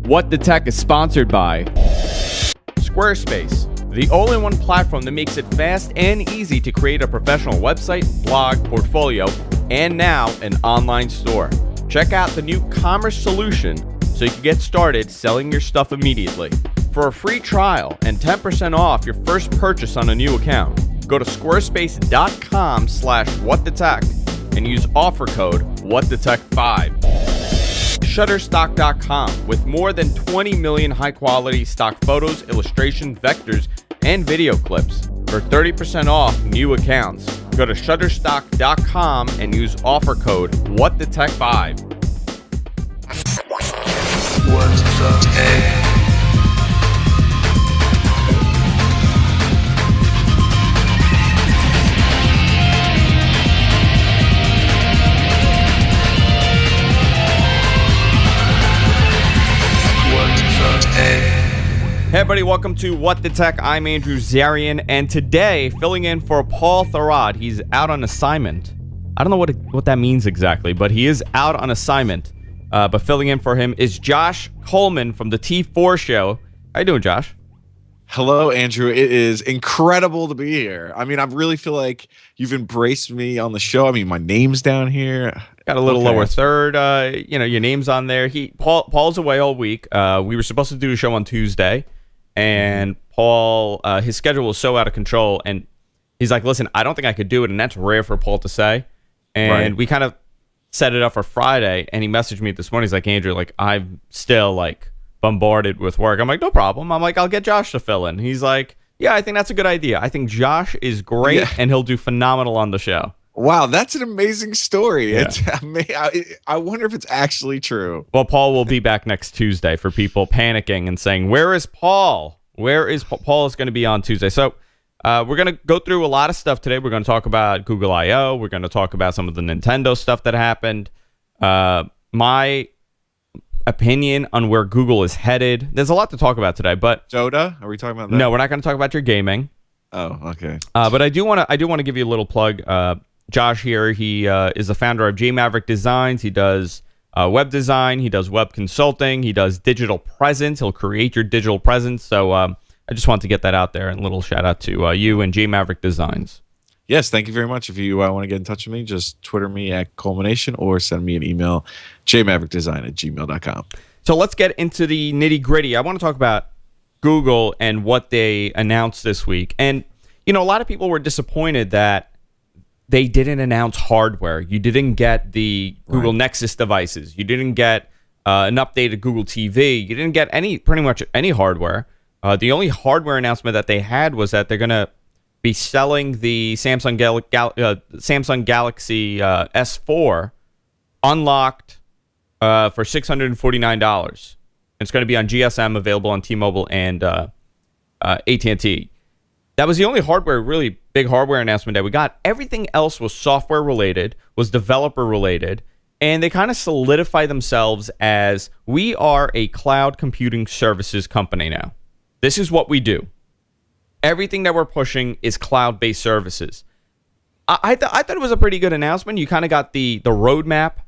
What the Tech is sponsored by Squarespace, the all-in-one platform that makes it fast and easy to create a professional website, blog, portfolio, and now an online store. Check out the new commerce solution so you can get started selling your stuff immediately. For a free trial and 10% off your first purchase on a new account, go to squarespace.com/whatthetech and use offer code WhatTheTech5. Shutterstock.com with more than 20 million high-quality stock photos, illustrations, vectors, and video clips. For 30% off new accounts, go to Shutterstock.com and use offer code WhatTheTech5. What's the tech? Hey everybody, welcome to What the Tech. I'm Andrew Zarian, and today, filling in for Paul Thurrott. He's out on assignment. I don't know what that means exactly, but he is out on assignment. But filling in for him is Josh Coleman from the T4 Show. How you doing, Josh? Hello, Andrew. It is incredible to be here. I mean, I really feel like you've embraced me on the show. I mean, my name's down here. Got a little lower third. Your name's on there. Paul's away all week. We were supposed to do a show on Tuesday. And Paul, his schedule was so out of control, and he's like, listen, I don't think I could do it, and that's rare for Paul to say. And we kind of set it up for Friday, and he messaged me this morning. He's like, Andrew, I'm still, bombarded with work. I'm like, no problem. I'm like, I'll get Josh to fill in. He's like, yeah, I think that's a good idea. I think Josh is great, and he'll do phenomenal on the show. Wow, that's an amazing story. Yeah. I wonder if it's actually true. Well, Paul will be back next Tuesday for people panicking and saying, where is Paul? Where is Paul? Paul is going to be on Tuesday. So we're going to go through a lot of stuff today. We're going to talk about Google I.O. We're going to talk about some of the Nintendo stuff that happened. My opinion on where Google is headed. There's a lot to talk about today, but Dota? Are we talking about that? No, we're not going to talk about your gaming. Oh, okay. But I do want to give you a little plug. Josh here, he is the founder of Maverick Designs. He does web design. He does web consulting. He does digital presence. He'll create your digital presence. So I just want to get that out there, and a little shout out to you and Maverick Designs. Yes, thank you very much. If you want to get in touch with me, just Twitter me at Culmination or send me an email, jmaverickdesign@gmail.com. So let's get into the nitty gritty. I want to talk about Google and what they announced this week. And, a lot of people were disappointed that they didn't announce hardware. You didn't get the Google Nexus devices. You didn't get an updated Google TV. You didn't get pretty much any hardware. The only hardware announcement that they had was that they're going to be selling the Samsung Galaxy S4 unlocked for $649. It's going to be on GSM, available on T-Mobile and AT&T. That was the only really big hardware announcement that we got. Everything else was software related, was developer related, and they kind of solidify themselves as, we are a cloud computing services company now. This is what we do. Everything that we're pushing is cloud-based services. I thought it was a pretty good announcement. You kind of got the roadmap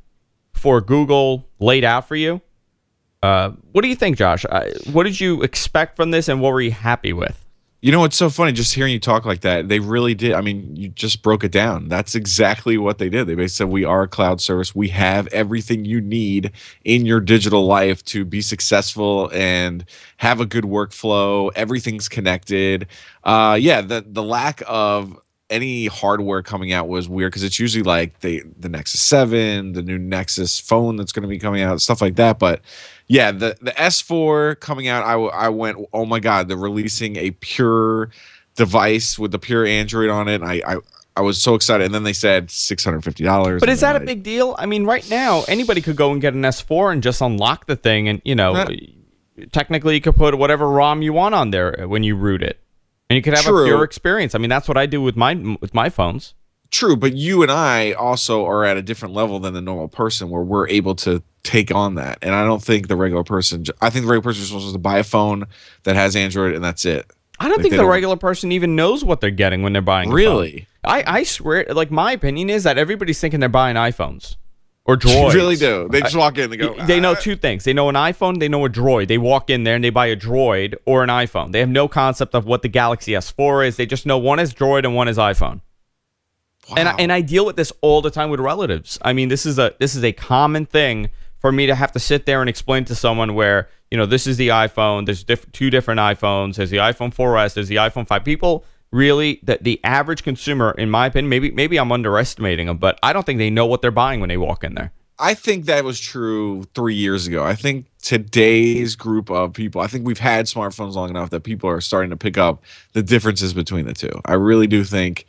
for Google laid out for you. What do you think, Josh? What did you expect from this, and what were you happy with? It's so funny just hearing you talk like that. They really did. I mean, you just broke it down. That's exactly what they did. They basically said, we are a cloud service. We have everything you need in your digital life to be successful and have a good workflow. Everything's connected. The lack of any hardware coming out was weird, because it's usually like the Nexus 7, the new Nexus phone that's going to be coming out, stuff like that. But yeah, the S4 coming out, I went, oh my God, they're releasing a pure device with the pure Android on it. I was so excited. And then they said $650. But is that a big deal? I mean, right now, anybody could go and get an S4 and just unlock the thing. And, technically you could put whatever ROM you want on there when you root it. And you could have a pure experience. I mean, that's what I do with my phones. True, but you and I also are at a different level than the normal person, where we're able to take on that. And I don't think the regular person, I think the regular person is supposed to buy a phone that has Android, and that's it. I don't think the regular person even knows what they're getting when they're buying a phone. Really? I swear, my opinion is that everybody's thinking they're buying iPhones. or droids. They really do. They just walk in and go. They know two things. They know an iPhone. They know a droid. They walk in there and they buy a droid or an iPhone. They have no concept of what the Galaxy S4 is. They just know one is droid and one is iPhone. Wow. And I deal with this all the time with relatives. I mean, this is a common thing for me to have to sit there and explain to someone where, this is the iPhone. There's two different iPhones. There's the iPhone 4S. There's the iPhone 5. People really, the average consumer, in my opinion, maybe I'm underestimating them, but I don't think they know what they're buying when they walk in there. I think that was true 3 years ago. I think today's group of people, I think we've had smartphones long enough that people are starting to pick up the differences between the two. I really do think,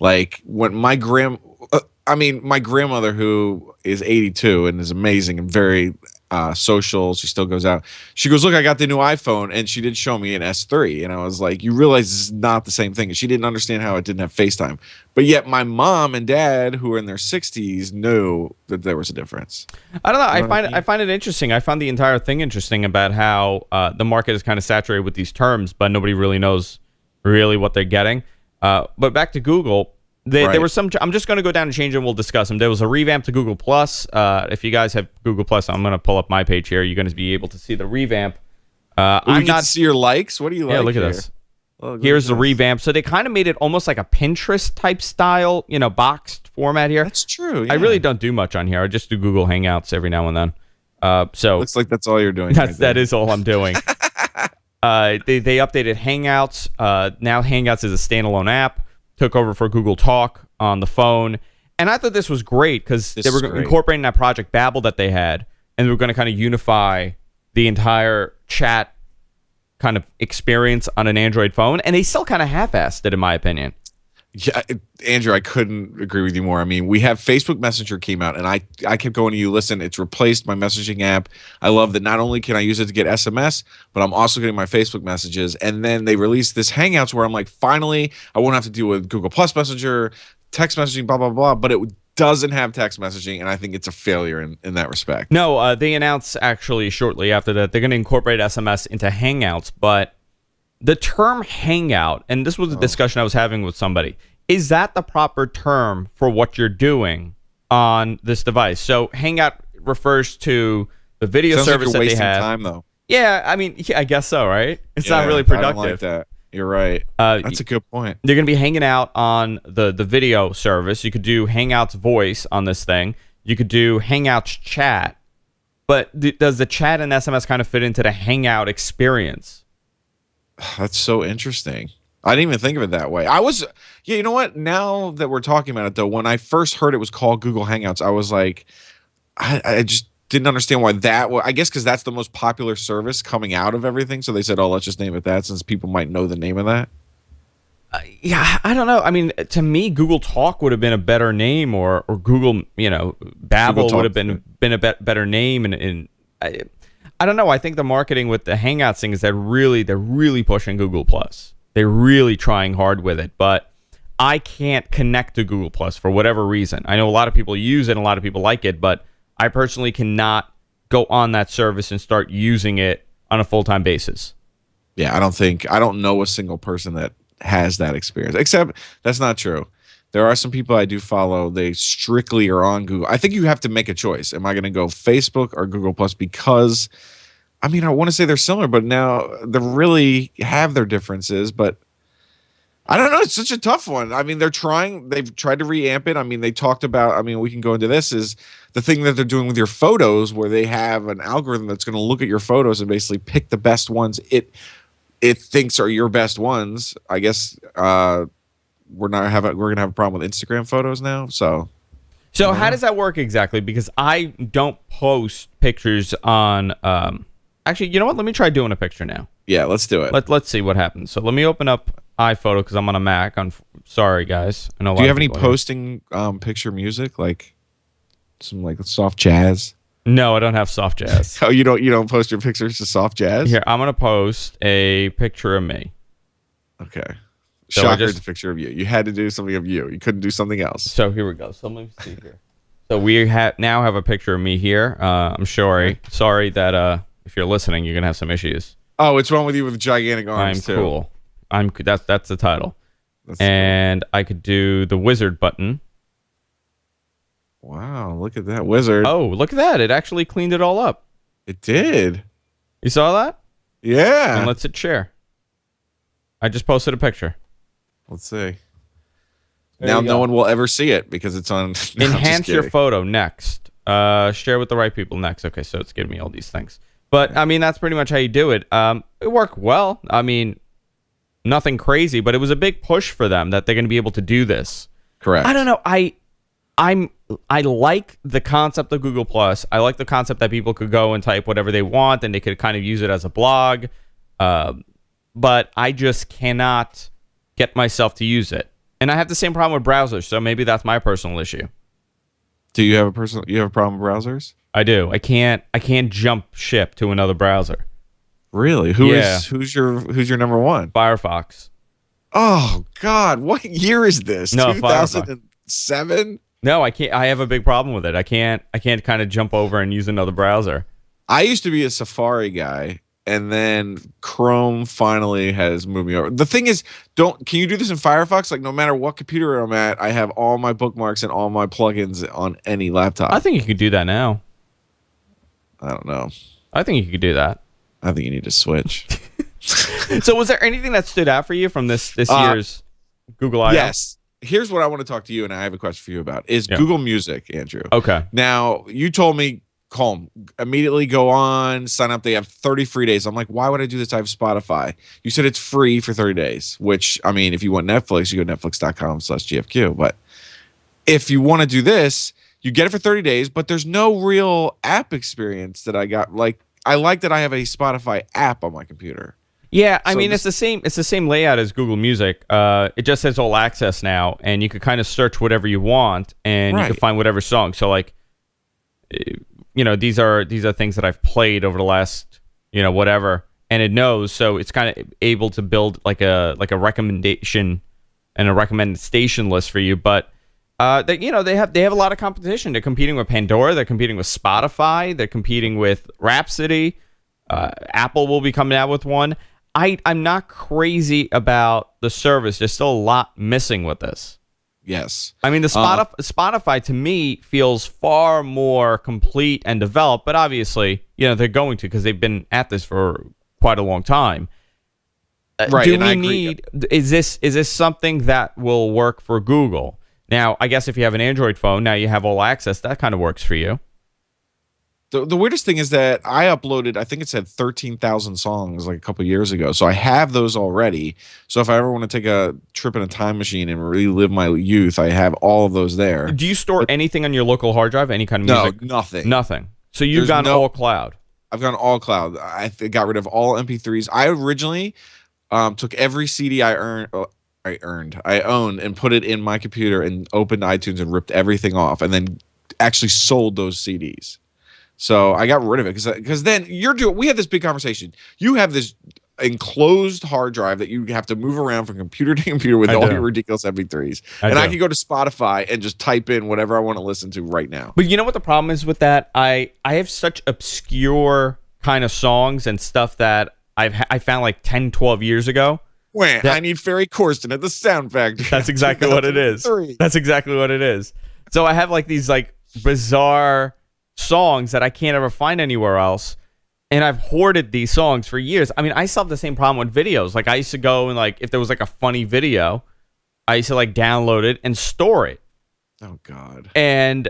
like, when my grandmother, who is 82 and is amazing and very social, she still goes out. She goes, look, I got the new iPhone, and she did show me an S3, and I was like, you realize this is not the same thing. And she didn't understand how it didn't have FaceTime, but yet my mom and dad, who are in their 60s, knew that there was a difference. I don't know. I find it interesting. I found the entire thing interesting about how the market is kind of saturated with these terms, but nobody really knows really what they're getting. But back to Google. There was some. I'm just going to go down and change and we'll discuss them. There was a revamp to Google Plus. If you guys have Google Plus, I'm going to pull up my page here. You're going to be able to see the revamp. I'm not see your likes. What do you like? Yeah, look at this. Here's the revamp. So they kind of made it almost like a Pinterest type style, boxed format here. That's true. Yeah. I really don't do much on here. I just do Google Hangouts every now and then. So looks like that's all you're doing. That is all I'm doing. They updated Hangouts. Now Hangouts is a standalone app. Took over for Google Talk on the phone. And I thought this was great because they were incorporating that Project Babel that they had, and they were going to kind of unify the entire chat kind of experience on an Android phone. And they still kind of half-assed it, in my opinion. Yeah, Andrew, I couldn't agree with you more. I mean, we have Facebook Messenger came out, and I kept going to you, listen, it's replaced my messaging app. I love that not only can I use it to get SMS, but I'm also getting my Facebook messages. And then they released this Hangouts where I'm like, finally, I won't have to deal with Google Plus Messenger, text messaging, blah, blah, blah. But it doesn't have text messaging, and I think it's a failure in that respect. No, they announced actually shortly after that they're going to incorporate SMS into Hangouts, but the term Hangout, and this was a discussion I was having with somebody, is that the proper term for what you're doing on this device? So Hangout refers to the video service that they have. Time, though. Yeah, I mean, I guess so, right? It's not really productive. I don't like that. You're right. That's a good point. They're going to be hanging out on the video service. You could do Hangouts voice on this thing. You could do Hangouts chat. But does the chat and SMS kind of fit into the Hangout experience? That's so interesting. I didn't even think of it that way. You know what? Now that we're talking about it, though, when I first heard it was called Google Hangouts, I was like, I just didn't understand why that was. I guess because that's the most popular service coming out of everything. So they said, let's just name it that since people might know the name of that. Yeah, I don't know. I mean, to me, Google Talk would have been a better name, or Google, Babel would have been a better name. And I don't know. I think the marketing with the Hangouts thing is that they're really pushing Google Plus. They're really trying hard with it, but I can't connect to Google Plus for whatever reason. I know a lot of people use it and a lot of people like it, but I personally cannot go on that service and start using it on a full-time basis. Yeah, I don't know a single person that has that experience, except that's not true. There are some people I do follow. They strictly are on Google. I think you have to make a choice. Am I going to go Facebook or Google Plus? Because, I mean, I want to say they're similar, but now they really have their differences. But I don't know. It's such a tough one. I mean, they've tried to reamp it. I mean, they talked about, we can go into this, is the thing that they're doing with your photos, where they have an algorithm that's going to look at your photos and basically pick the best ones it thinks are your best ones. I guess we're gonna have a problem with Instagram photos now. So how does that work exactly? Because I don't post pictures on. Actually, you know what? Let me try doing a picture now. Yeah, let's do it. Let's see what happens. So let me open up iPhoto because I'm on a Mac. Sorry, guys. I know. Do you have any posting picture music, like some like soft jazz? No, I don't have soft jazz. Oh, you don't post your pictures to soft jazz? Here, I'm gonna post a picture of me. Okay. So Shocker, it's a picture of you. You had to do something of you. You couldn't do something else. So here we go. So let me see here. So we now have a picture of me here. I'm sorry that if you're listening, you're gonna have some issues. Oh, it's one with you with gigantic arms. I'm cool. That's the title. I could do the wizard button. Wow, look at that wizard. Oh, look at that. It actually cleaned it all up. It did. You saw that? Yeah. And let's hit share. I just posted a picture. Let's see. There Now you no go. one will ever see it because it's on. No, I'm just Enhance your kidding. photo next. Share with the right people next. Okay, so it's giving me all these things. But, I mean, that's pretty much how you do it. It worked well. I mean, nothing crazy, but it was a big push for them that they're going to be able to do this. Correct. I don't know. I like the concept of Google Plus. I like the concept that people could go and type whatever they want and they could kind of use it as a blog. But I just cannot get myself to use it. And I have the same problem with browsers, so maybe that's my personal issue. Do you have a problem with browsers? I do. I can't jump ship to another browser. Really? Who's your number one? Firefox. Oh God, what year is this? No, 2007? No, I can't. I have a big problem with it. I can't kind of jump over and use another browser. I used to be a Safari guy, and then Chrome finally has moved me over. The thing is, can you do this in Firefox? Like, no matter what computer I'm at, I have all my bookmarks and all my plugins on any laptop. I think you could do that now. I don't know. I think you could do that. I think you need to switch. So was there anything that stood out for you from this year's Google I/O? Yes. Here's what I want to talk to you, and I have a question for you about, is Google Music, Andrew. Okay. Now, you told me, Colm, immediately go on, sign up. They have 30 free days. I'm like, why would I do this? I have Spotify. You said it's free for 30 days, which, I mean, if you want Netflix, you go to netflix.com/GFQ. But if you want to do this, you get it for 30 days, but there's no real app experience that I got. Like, I like that I have a Spotify app on my computer. Yeah, I So mean, this- it's the same layout as Google Music. It just says all access now, and you could kind of search whatever you want, and you Right. can find whatever song. So, like, these are things that I've played over the last, whatever, and it knows. So it's kind of able to build like a recommendation and a recommended station list for you. But they have a lot of competition. They're competing with Pandora. They're competing with Spotify. They're competing with Rhapsody. Apple will be coming out with one. I'm not crazy about the service. There's still a lot missing with this. Yes. I mean, the Spotify to me feels far more complete and developed, but obviously, they're going to because they've been at this for quite a long time. Right. Do and I we agree. need? Is this something that will work for Google? Now, I guess if you have an Android phone, now you have all access. That kind of works for you. The weirdest thing is that I uploaded, I think it said 13,000 songs like a couple years ago. So I have those already. So if I ever want to take a trip in a time machine and relive my youth, I have all of those there. Do you store anything on your local hard drive? Any kind of music? No, nothing. Nothing. So you've There's gone all cloud. I've gone all cloud. Got rid of all MP3s. I originally took every CD I owned and put it in my computer and opened iTunes and ripped everything off and then actually sold those CDs. So I got rid of it because then we had this big conversation. You have this enclosed hard drive that you have to move around from computer to computer with all your ridiculous MP3s. I can go to Spotify and just type in whatever I want to listen to right now. But you know what the problem is with that? I have such obscure kind of songs and stuff that I found like 10, 12 years ago. I need Ferry Corsten at the Sound Factory. That's exactly what it is. That's exactly what it is. So I have like these like bizarre songs that I can't ever find anywhere else, and I've hoarded these songs for years. I mean, I still have the same problem with videos. Like I used to go and like if there was like a funny video, I used to like download it and store it. Oh God. And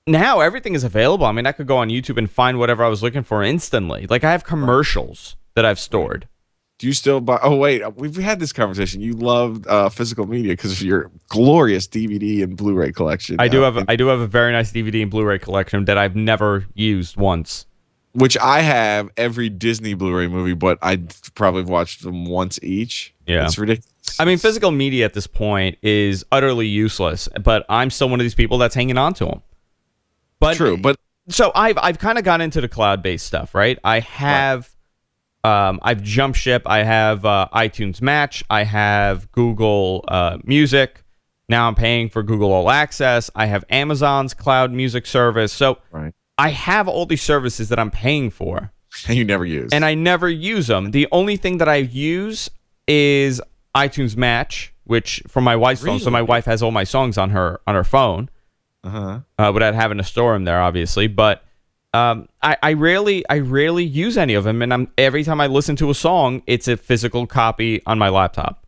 now everything is available. I mean, I could go on YouTube and find whatever I was looking for instantly. Like I have commercials that I've stored. Do you still buy? Oh wait, we've had this conversation. You love physical media because of your glorious DVD and Blu-ray collection. I do have a very nice DVD and Blu-ray collection that I've never used once. Which I have every Disney Blu-ray movie, but I probably watched them once each. Yeah, it's ridiculous. I mean, physical media at this point is utterly useless, but I'm still one of these people that's hanging on to them. But true, but so I've kind of gone into the cloud-based stuff, right? I have. I've jump ship. I have iTunes Match. I have Google Music. Now I'm paying for Google All Access. I have Amazon's cloud music service. So I have all these services that I'm paying for. And you never use. And I never use them. The only thing that I use is iTunes Match, which from my wife's phone. So my wife has all my songs on her phone. without having to store them there, obviously. But I rarely use any of them, and every time I listen to a song, it's a physical copy on my laptop.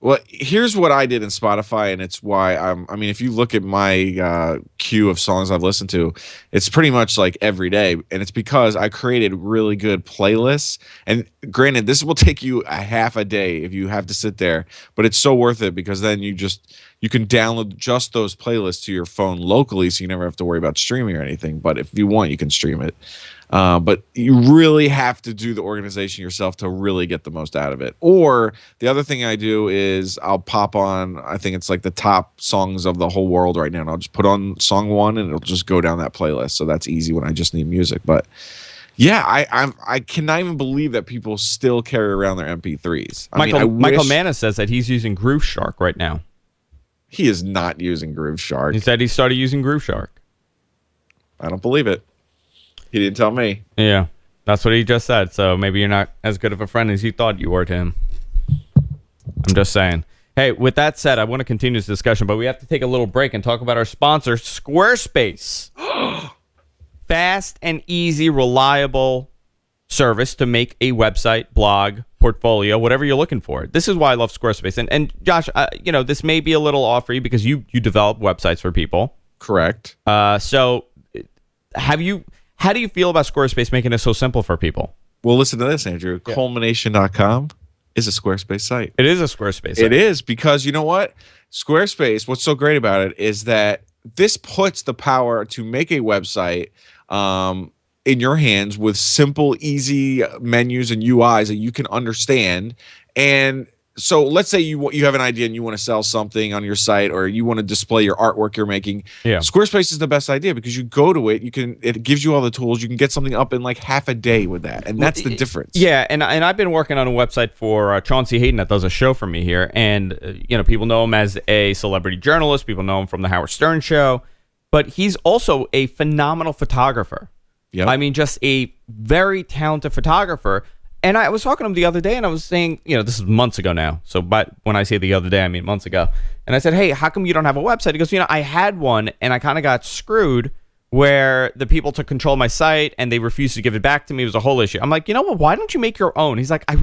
Well, here's what I did in Spotify, and it's why I mean, if you look at my queue of songs I've listened to, it's pretty much like every day, and it's because I created really good playlists. And granted, this will take you a half a day if you have to sit there, but it's so worth it because then you can download just those playlists to your phone locally, so you never have to worry about streaming or anything. But if you want, you can stream it. But you really have to do the organization yourself to really get the most out of it. Or the other thing I do is I'll pop on, I think it's like the top songs of the whole world right now, and I'll just put on song 1 and it'll just go down that playlist. So that's easy when I just need music. But yeah, I cannot even believe that people still carry around their MP3s. Michael Manna says that he's using Groove Shark right now. He is not using Groove Shark. He said he started using Groove Shark. I don't believe it. He didn't tell me. Yeah, that's what he just said. So maybe you're not as good of a friend as you thought you were to him. I'm just saying. Hey, with that said, I want to continue this discussion, but we have to take a little break and talk about our sponsor, Squarespace. Fast and easy, reliable service to make a website, blog, portfolio, whatever you're looking for. This is why I love Squarespace. And Josh, this may be a little off for you because you develop websites for people. Correct. So how do you feel about Squarespace making it so simple for people? Well, listen to this, Andrew. Yeah. Culmination.com is a Squarespace site. It is a Squarespace site. It is, because you know what? Squarespace, what's so great about it is that this puts the power to make a website in your hands with simple, easy menus and UIs that you can understand. And so let's say you have an idea and you want to sell something on your site, or you want to display your artwork you're making. Yeah. Squarespace is the best idea because you go to it, it gives you all the tools. You can get something up in like half a day with that, and that's the difference. Yeah, and I've been working on a website for Chauncey Hayden that does a show for me here, and people know him as a celebrity journalist. People know him from the Howard Stern show, but he's also a phenomenal photographer. Yeah, I mean, just a very talented photographer. And I was talking to him the other day, and I was saying, this is months ago now. So, but when I say the other day, I mean months ago. And I said, hey, how come you don't have a website? He goes, I had one, and I kind of got screwed where the people took control of my site, and they refused to give it back to me. It was a whole issue. I'm like, why don't you make your own? He's like, I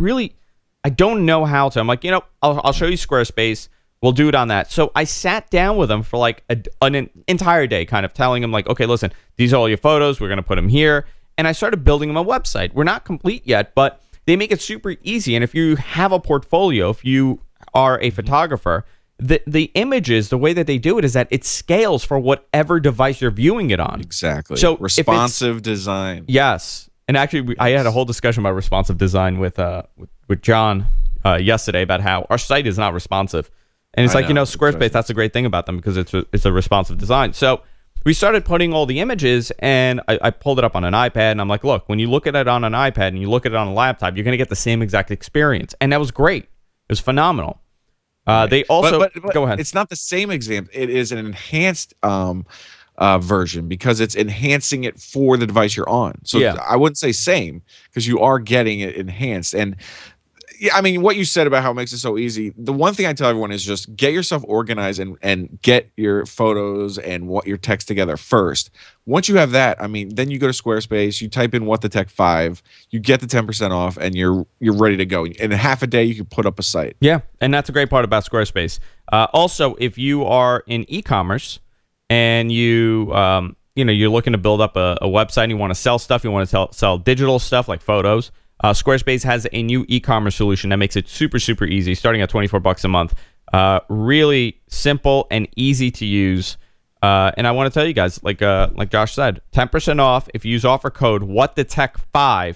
don't know how to. I'm like, I'll show you Squarespace. We'll do it on that. So I sat down with him for like an entire day, kind of telling him like, okay, listen, these are all your photos. We're going to put them here. And I started building him a website. We're not complete yet, but they make it super easy. And if you have a portfolio, if you are a photographer, the images, the way that they do it is that it scales for whatever device you're viewing it on. Exactly. So responsive design. Yes. And actually, I had a whole discussion about responsive design with John yesterday about how our site is not responsive. And it's Squarespace, that's a great thing about them because it's a responsive design. So we started putting all the images, and I pulled it up on an iPad, and I'm like, look, when you look at it on an iPad and you look at it on a laptop, you're going to get the same exact experience. And that was great. It was phenomenal. They also... But go ahead. It's not the same example. It is an enhanced version because it's enhancing it for the device you're on. So yeah. I wouldn't say same because you are getting it enhanced. And yeah, I mean, what you said about how it makes it so easy, the one thing I tell everyone is just get yourself organized and get your photos and what your text together first. Once you have that, I mean, then you go to Squarespace, you type in What the Tech 5, you get the 10% off, and you're ready to go. In half a day, you can put up a site. Yeah, and that's a great part about Squarespace. Also, if you are in e-commerce and you're looking to build up a website and you want to sell stuff, you want to sell digital stuff like photos, Squarespace has a new e-commerce solution that makes it super, super easy, starting at $24 a month. Really simple and easy to use. And I want to tell you guys, like Josh said, 10% off if you use offer code WhatTheTech5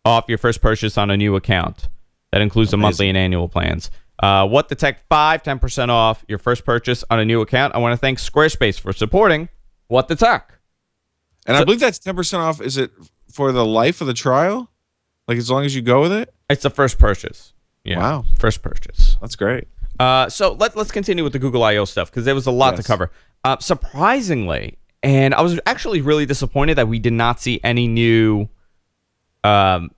off your first purchase on a new account. That includes the monthly and annual plans. WhatTheTech5, 10% off your first purchase on a new account. I want to thank Squarespace for supporting What the Tech. And I believe that's 10% off. Is it for the life of the trial? Like as long as you go with it? It's the first purchase. Yeah. Wow. First purchase. That's great. So let's continue with the Google I.O. stuff because there was a lot to cover. Surprisingly, and I was actually really disappointed that we did not see any new Google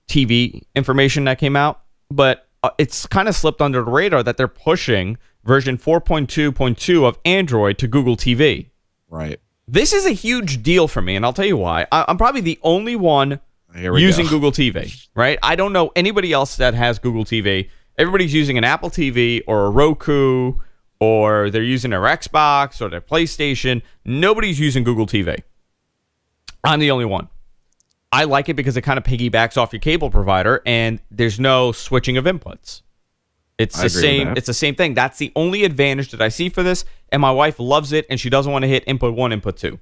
TV information that came out, but it's kind of slipped under the radar that they're pushing version 4.2.2 of Android to Google TV. Right. This is a huge deal for me, and I'll tell you why. I'm probably the only one using Google TV, right? I don't know anybody else that has Google TV. Everybody's using an Apple TV or a Roku, or they're using their Xbox or their PlayStation. Nobody's using Google TV. I'm the only one. I like it because it kind of piggybacks off your cable provider, and there's no switching of inputs. It's the same. It's the same thing. That's the only advantage that I see for this, and my wife loves it, and she doesn't want to hit input 1, input 2.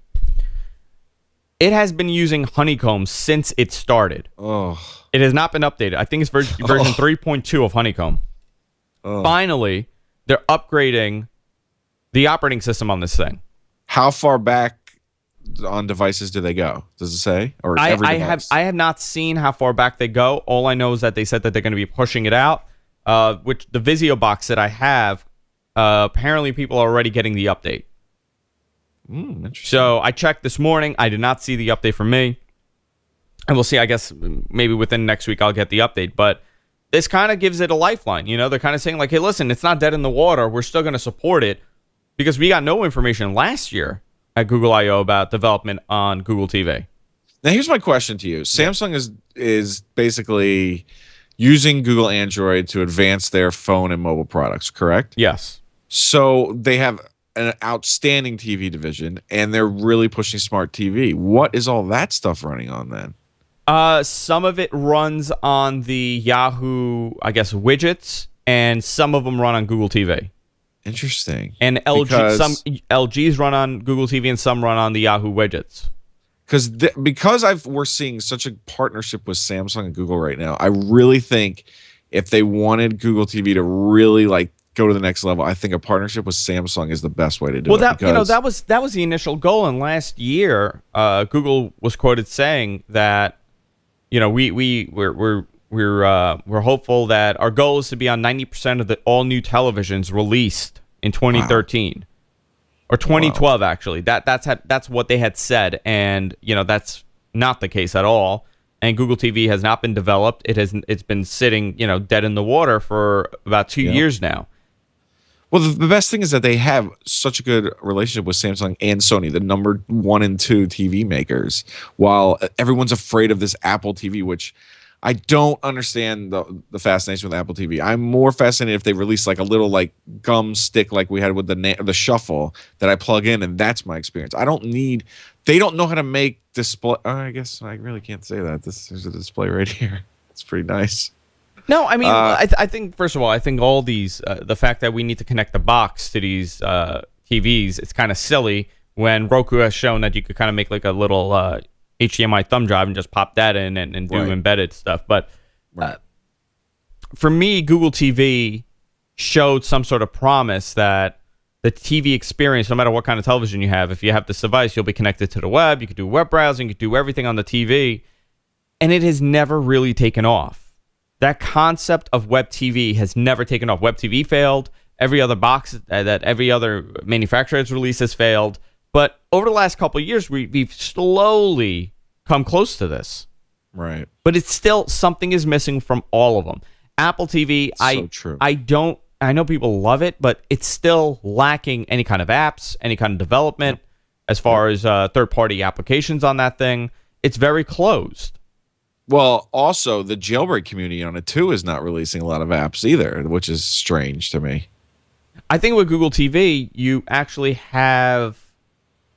It has been using Honeycomb since it started. Oh. It has not been updated. I think it's version 3.2 of Honeycomb. Finally, they're upgrading the operating system on this thing. How far back on devices do they go? Does it say? Or every device? I have not seen how far back they go. All I know is that they said that they're going to be pushing it out. Which the Vizio box that I have, apparently people are already getting the update. Interesting. So I checked this morning. I did not see the update from me. And we'll see. I guess maybe within next week I'll get the update. But this kind of gives it a lifeline. You know, they're kind of saying like, hey, listen, it's not dead in the water. We're still going to support it because we got no information last year at Google I/O about development on Google TV. Now, here's my question to you. Samsung is basically using Google Android to advance their phone and mobile products, correct? Yes. So they have an outstanding TV division, and they're really pushing smart TV. What is all that stuff running on then? Some of it runs on the Yahoo, I guess, widgets, and some of them run on Google TV. Interesting. And some LGs run on Google TV, and some run on the Yahoo widgets. Because we're seeing such a partnership with Samsung and Google right now, I really think if they wanted Google TV to really like go to the next level, I think a partnership with Samsung is the best way to do it. Well, that was the initial goal, and last year, Google was quoted saying that, you know, we're hopeful that our goal is to be on 90% of the all new televisions released in 2013. Wow. Or 2012, wow. Actually. That's what they had said, and you know that's not the case at all. And Google TV has not been developed. It's been sitting, you know, dead in the water for about 2 years now. Well, the best thing is that they have such a good relationship with Samsung and Sony, the number 1 and 2 TV makers, while everyone's afraid of this Apple TV, which I don't understand the fascination with Apple TV. I'm more fascinated if they release like a little like gum stick like we had with the Shuffle that I plug in, and that's my experience. They don't know how to make display. I guess I really can't say that. There's a display right here. It's pretty nice. No, I mean, I think, first of all, I think all these, the fact that we need to connect the box to these TVs, it's kind of silly when Roku has shown that you could kind of make like a little HDMI thumb drive and just pop that in and do embedded stuff. But for me, Google TV showed some sort of promise that the TV experience, no matter what kind of television you have, if you have this device, you'll be connected to the web. You could do web browsing. You could do everything on the TV. And it has never really taken off. That concept of web TV has never taken off. Web TV failed. Every other box that every other manufacturer has released has failed. But over the last couple of years, we've slowly come close to this. Right. But it's still, something is missing from all of them. Apple TV, true. I know people love it, but it's still lacking any kind of apps, any kind of development as far as third-party applications on that thing. It's very closed. Well, also, the jailbreak community on it, too, is not releasing a lot of apps either, which is strange to me. I think with Google TV, you actually have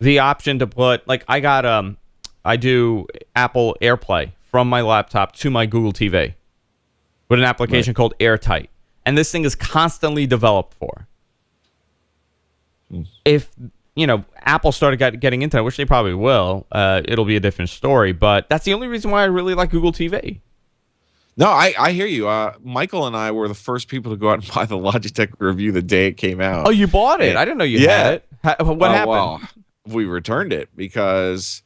the option to put, like, I do Apple AirPlay from my laptop to my Google TV with an application called Airtight. And this thing is constantly developed for. If, you know, Apple started getting into it, which they probably will, it'll be a different story. But that's the only reason why I really like Google TV. No, I hear you. Michael and I were the first people to go out and buy the Logitech Review the day it came out. Oh, you bought it? I didn't know you had it. What happened? Well, we returned it because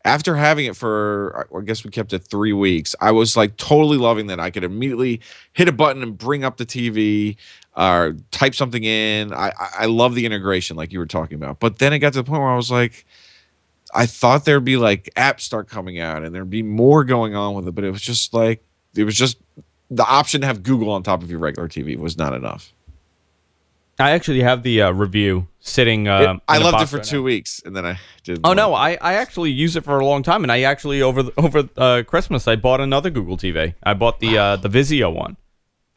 after having it for, I guess we kept it 3 weeks, I was like totally loving that I could immediately hit a button and bring up the TV or type something in. I love the integration like you were talking about. But then it got to the point where I was like, I thought there'd be like apps start coming out and there'd be more going on with it. But it was just the option to have Google on top of your regular TV was not enough. I actually have the review sitting. I in the loved it box for right 2 now. weeks, and then I did. Oh no, I actually use it for a long time, and I actually over Christmas I bought another Google TV. I bought the Vizio one.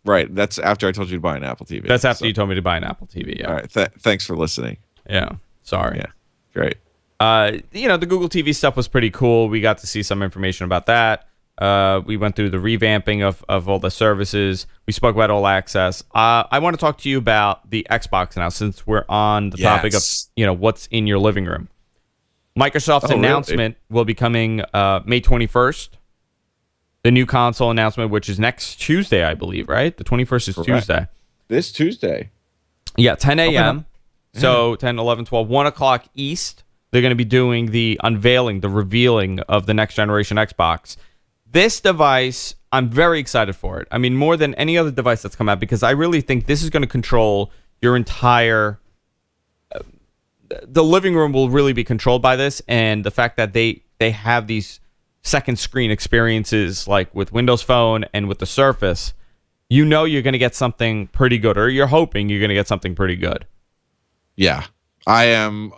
Right. That's after I told you to buy an Apple TV. That's after you told me to buy an Apple TV. Yeah. All right. Thanks for listening. Yeah. Sorry. Yeah. Great. The Google TV stuff was pretty cool. We got to see some information about that. We went through the revamping of all the services. We spoke about All Access. I want to talk to you about the Xbox now, since we're on the topic of what's in your living room. Microsoft's announcement will be coming May 21st. The new console announcement, which is next Tuesday, I believe, right? The 21st is Correct. Tuesday. This Tuesday. Yeah, 10 a.m. So 10, 11, 12, 1 o'clock East, they're going to be doing the unveiling, the revealing of the next generation Xbox. This device, I'm very excited for it. I mean, more than any other device that's come out, because I really think this is going to control your entire... the living room will really be controlled by this, and the fact that they have these second screen experiences like with Windows Phone and with the Surface, you're going to get something pretty good, or you're hoping you're going to get something pretty good. Yeah, I am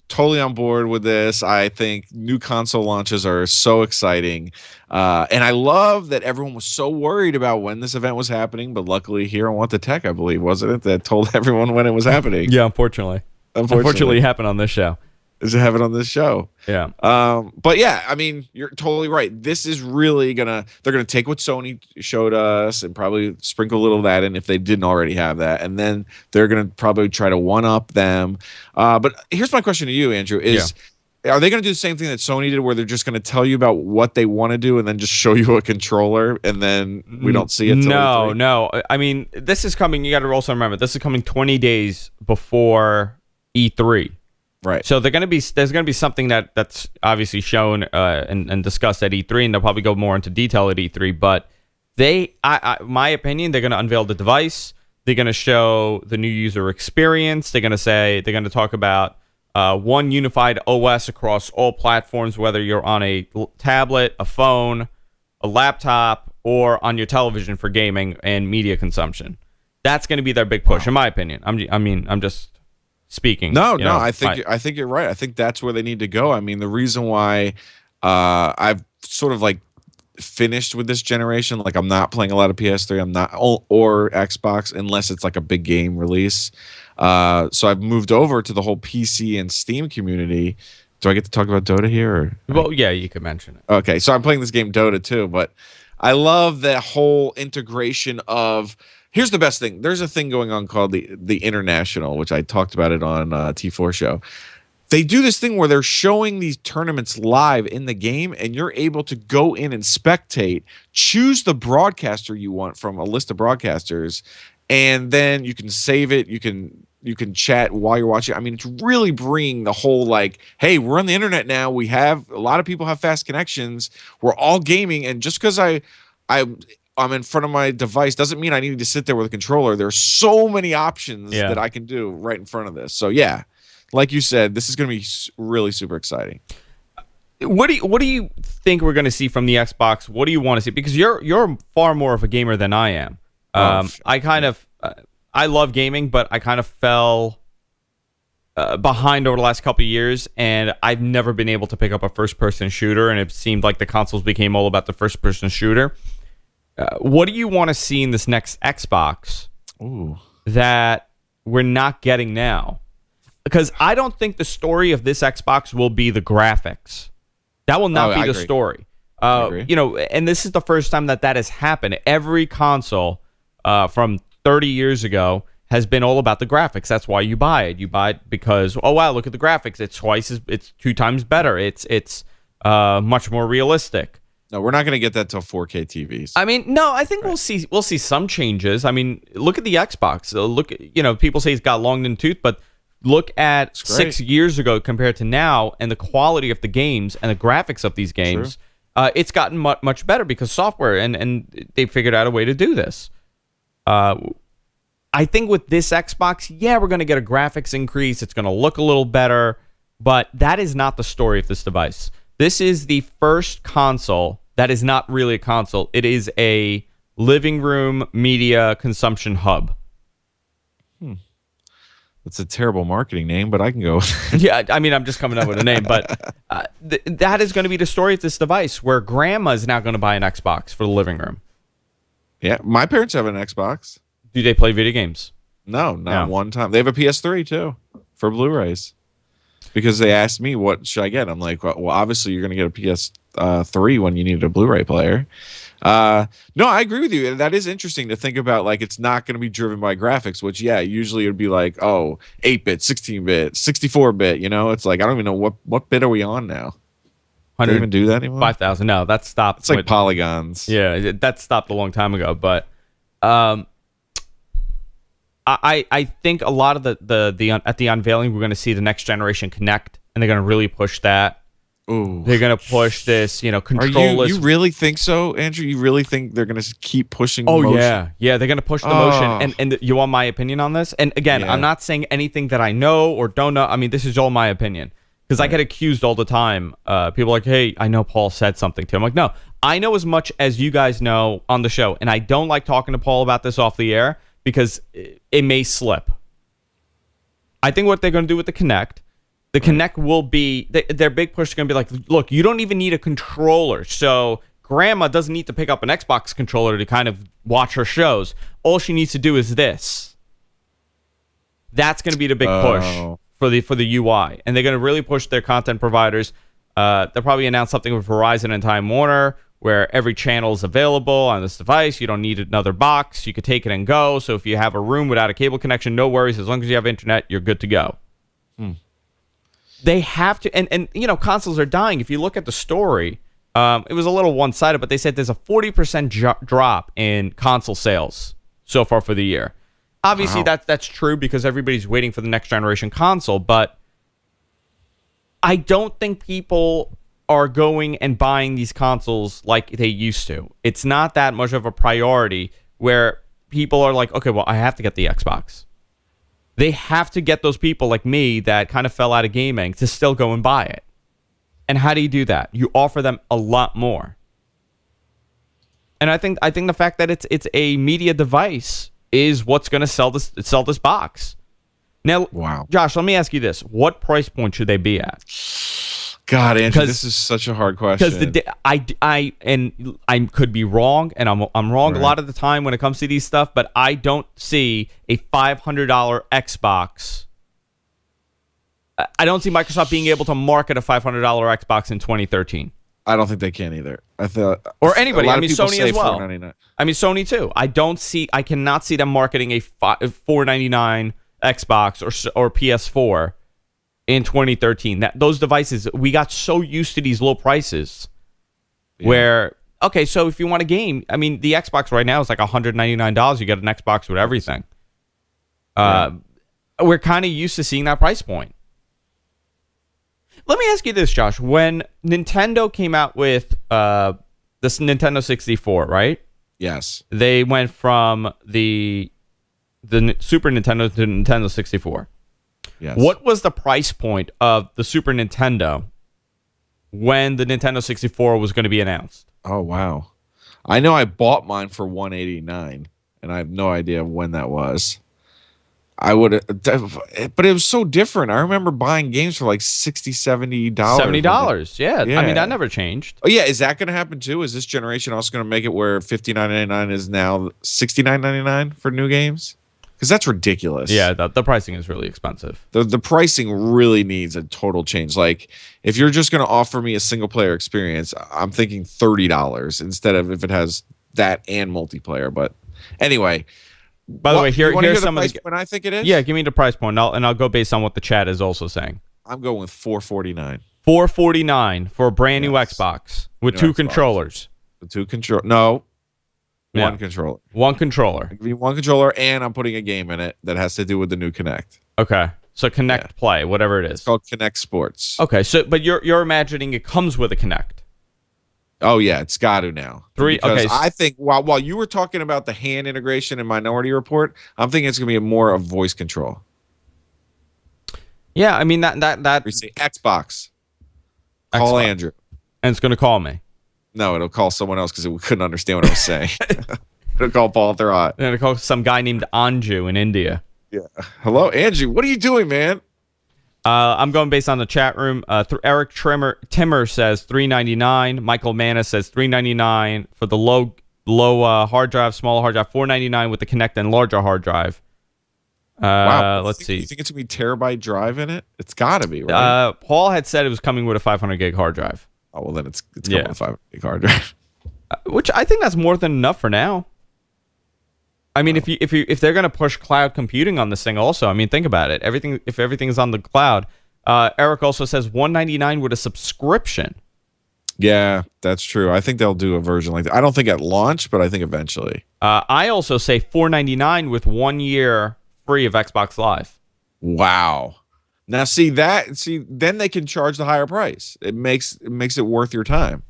totally on board with this. I think new console launches are so exciting. And I love that everyone was so worried about when this event was happening, but luckily here on What the Tech, I believe, wasn't it, that told everyone when it was happening? Yeah, unfortunately. Unfortunately, it happened on this show. Is it happened on this show? Yeah. But yeah, I mean, you're totally right. This is really they're gonna take what Sony showed us and probably sprinkle a little of that in if they didn't already have that. And then they're gonna probably try to one up them. But here's my question to you, Andrew, is are they gonna do the same thing that Sony did, where they're just gonna tell you about what they want to do and then just show you a controller and then we don't see it till No. I mean, this is coming, you gotta also remember, this is coming 20 days before E3. Right. So there's going to be something that's obviously shown and discussed at E3, and they'll probably go more into detail at E3. But my opinion, they're going to unveil the device. They're going to show the new user experience. They're going to talk about one unified OS across all platforms, whether you're on a tablet, a phone, a laptop, or on your television for gaming and media consumption. That's going to be their big push, in my opinion. I'm just speaking. No, I think you're right. I think that's where they need to go. I mean, the reason why I've sort of like finished with this generation, like I'm not playing a lot of PS3, I'm not or Xbox unless it's like a big game release. So I've moved over to the whole PC and Steam community. Do I get to talk about Dota here? Or? Well, yeah, you could mention it. Okay, so I'm playing this game Dota too, but I love that whole integration of. Here's the best thing. There's a thing going on called the International, which I talked about it on T4 show. They do this thing where they're showing these tournaments live in the game, and you're able to go in and spectate, choose the broadcaster you want from a list of broadcasters, and then you can save it. You can chat while you're watching. I mean, it's really bringing the whole like, hey, we're on the internet now. We have a lot of people have fast connections. We're all gaming, and just because I'm in front of my device doesn't mean I need to sit there with a controller. There's so many options that I can do right in front of this. So yeah, like you said, this is going to be really super exciting. What do you think we're going to see from the Xbox? What do you want to see? Because you're far more of a gamer than I am. I love gaming, but I kind of fell behind over the last couple of years, and I've never been able to pick up a first-person shooter, and it seemed like the consoles became all about the first-person shooter. What do you want to see in this next Xbox that we're not getting now? Because I don't think the story of this Xbox will be the graphics. That will not be the story. And this is the first time that has happened. Every console from 30 years ago has been all about the graphics. That's why you buy it. You buy it because, oh wow, look at the graphics. It's 2 times better. It's much more realistic. No, we're not going to get that till 4K TVs. I mean, no, I think we'll see some changes. I mean, look at the Xbox. People say it's got long in the tooth, but look at 6 years ago compared to now, and the quality of the games and the graphics of these games. It's gotten much better because software and they figured out a way to do this. I think with this Xbox, we're going to get a graphics increase. It's going to look a little better, but that is not the story of this device. This is the first console that is not really a console. It is a living room media consumption hub. It's a terrible marketing name, but I can go with it. Yeah, I mean, I'm just coming up with a name, but that is going to be the story of this device, where grandma is now going to buy an Xbox for the living room. Yeah, my parents have an Xbox. Do they play video games? No, not one time. They have a PS3 too for Blu-rays. Because they asked me, what should I get? I'm like, well, obviously you're going to get a PS3 when you need a Blu-ray player. No, I agree with you. That is interesting to think about. Like, it's not going to be driven by graphics, which, yeah, usually it would be like, 8-bit, 16-bit, 64-bit. You know, it's like, I don't even know what bit are we on now. Do they even do that anymore? 5,000. No, that stopped. It's like polygons. Yeah, that stopped a long time ago. But I think a lot of the at the unveiling, we're going to see the next generation Kinect, and they're going to really push that. Ooh. They're going to push this, controllers. You really think so, Andrew? You really think they're going to keep pushing motion? Yeah, they're going to push the motion. And you want my opinion on this? And again, I'm not saying anything that I know or don't know. I mean, this is all my opinion. Because I get accused all the time. People are like, hey, I know Paul said something to him. I'm like, no, I know as much as you guys know on the show. And I don't like talking to Paul about this off the air because it may slip. I think what they're going to do with the Kinect, the Kinect will be, their big push is going to be like, look, you don't even need a controller. So grandma doesn't need to pick up an Xbox controller to kind of watch her shows. All she needs to do is this. That's going to be the big push for the UI. And they're going to really push their content providers. They'll probably announce something with Verizon and Time Warner, where every channel is available on this device. You don't need another box. You could take it and go. So if you have a room without a cable connection, no worries. As long as you have internet, you're good to go. They have to, and consoles are dying. If you look at the story, it was a little one-sided, but they said there's a 40% drop in console sales so far for the year. Obviously, that's true because everybody's waiting for the next generation console, but I don't think people are going and buying these consoles like they used to. It's not that much of a priority where people are like, okay, well, I have to get the Xbox. They have to get those people like me that kind of fell out of gaming to still go and buy it. And how do you do that? You offer them a lot more. And I think the fact that it's a media device is what's going to sell this box. Now, wow. Josh, let me ask you this: what price point should they be at? God, Andrew, this is such a hard question. Because I could be wrong, and I'm wrong a lot of the time when it comes to these stuff. But I don't see a $500 Xbox. I don't see Microsoft being able to market a $500 Xbox in 2013. I don't think they can either. Or anybody. I mean, Sony as well. I mean, Sony too. I cannot see them marketing a $499 Xbox or PS4 in 2013. Those devices, we got so used to these low prices where, okay, so if you want a game, I mean, the Xbox right now is like $199. You get an Xbox with everything. We're kind of used to seeing that price point. Let me ask you this, Josh. When Nintendo came out with this Nintendo 64, right? Yes. They went from the Super Nintendo to Nintendo 64. Yes. What was the price point of the Super Nintendo when the Nintendo 64 was going to be announced? Oh, wow. I know I bought mine for $189, and I have no idea when that was. I would, but it was so different. I remember buying games for like $60, $70. $70, yeah. I mean, that never changed. Oh, yeah. Is that going to happen too? Is this generation also going to make it where $59.99 is now $69.99 for new games? Because that's ridiculous. Yeah, the pricing is really expensive. The pricing really needs a total change. Like, if you're just going to offer me a single-player experience, I'm thinking $30 instead of if it has that and multiplayer. But anyway... By the way, here's some of the when I think it is. Yeah, give me the price point, and I'll go based on what the chat is also saying. I'm going with $449. $449 for a brand new Xbox with two controllers. One controller. One controller. Give me one controller, and I'm putting a game in it that has to do with the new Kinect. Okay, so Kinect Play, whatever it is. It's called Kinect Sports. Okay, so but you're imagining it comes with a Kinect. Oh yeah, it's got to now. Okay. I think while you were talking about the hand integration in Minority Report, I'm thinking it's gonna be more of voice control. Yeah, I mean that. We say Xbox. Call Andrew, and it's gonna call me. No, it'll call someone else because it couldn't understand what I was saying. It'll call Paul Thurrott. And it'll call some guy named Anju in India. Yeah. Hello, Angie. What are you doing, man? I'm going based on the chat room. Eric Timmer says $3.99. Michael Manna says $3.99 for the low hard drive, smaller hard drive. $4.99 with the Connect and larger hard drive. Wow. Let's see. You think it's gonna be terabyte drive in it? It's got to be, right? Paul had said it was coming with a 500 gig hard drive. Oh well, then it's coming with a 500 gig hard drive. Which I think that's more than enough for now. I mean, if they're gonna push cloud computing on this thing, also, I mean, think about it. If everything is on the cloud. Eric also says $199 with a subscription. Yeah, that's true. I think they'll do a version like that. I don't think at launch, but I think eventually. I also say $4.99 with 1 year free of Xbox Live. Wow. Now then they can charge the higher price. It makes it worth your time.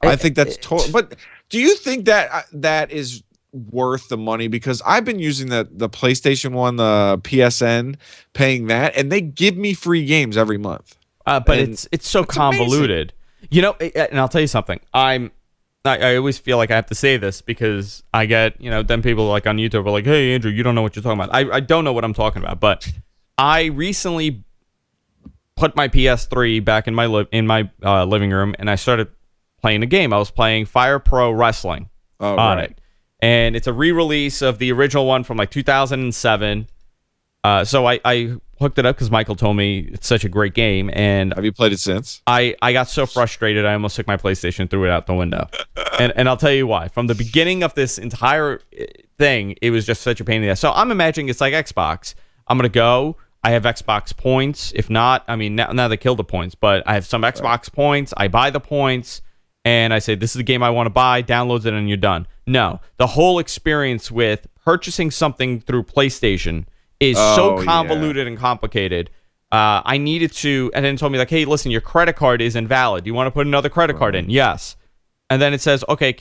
I think that's total. But do you think that is worth the money? Because I've been using the PlayStation one, the PSN, paying that, and they give me free games every month. But it's so convoluted. Amazing. You know, and I'll tell you something. I always feel like I have to say this because I get, then people like on YouTube are like, hey, Andrew, you don't know what you're talking about. I don't know what I'm talking about, but I recently put my PS3 back in my living room, and I started playing a game. I was playing Fire Pro Wrestling on it. And it's a re-release of the original one from like 2007. So I hooked it up because Michael told me it's such a great game. And have you played it since? I got so frustrated I almost took my PlayStation and threw it out the window. and I'll tell you why. From the beginning of this entire thing, it was just such a pain in the ass. So I'm imagining it's like Xbox. I'm going to go. I have Xbox points. If not, I mean, now they killed the points. But I have some Xbox points. I buy the points. And I say, this is the game I want to buy. Downloads it and you're done. No. The whole experience with purchasing something through PlayStation is so convoluted and complicated. I needed to, and then it told me like, hey, listen, your credit card is invalid. Do you want to put another credit card in? Yes. And then it says, okay,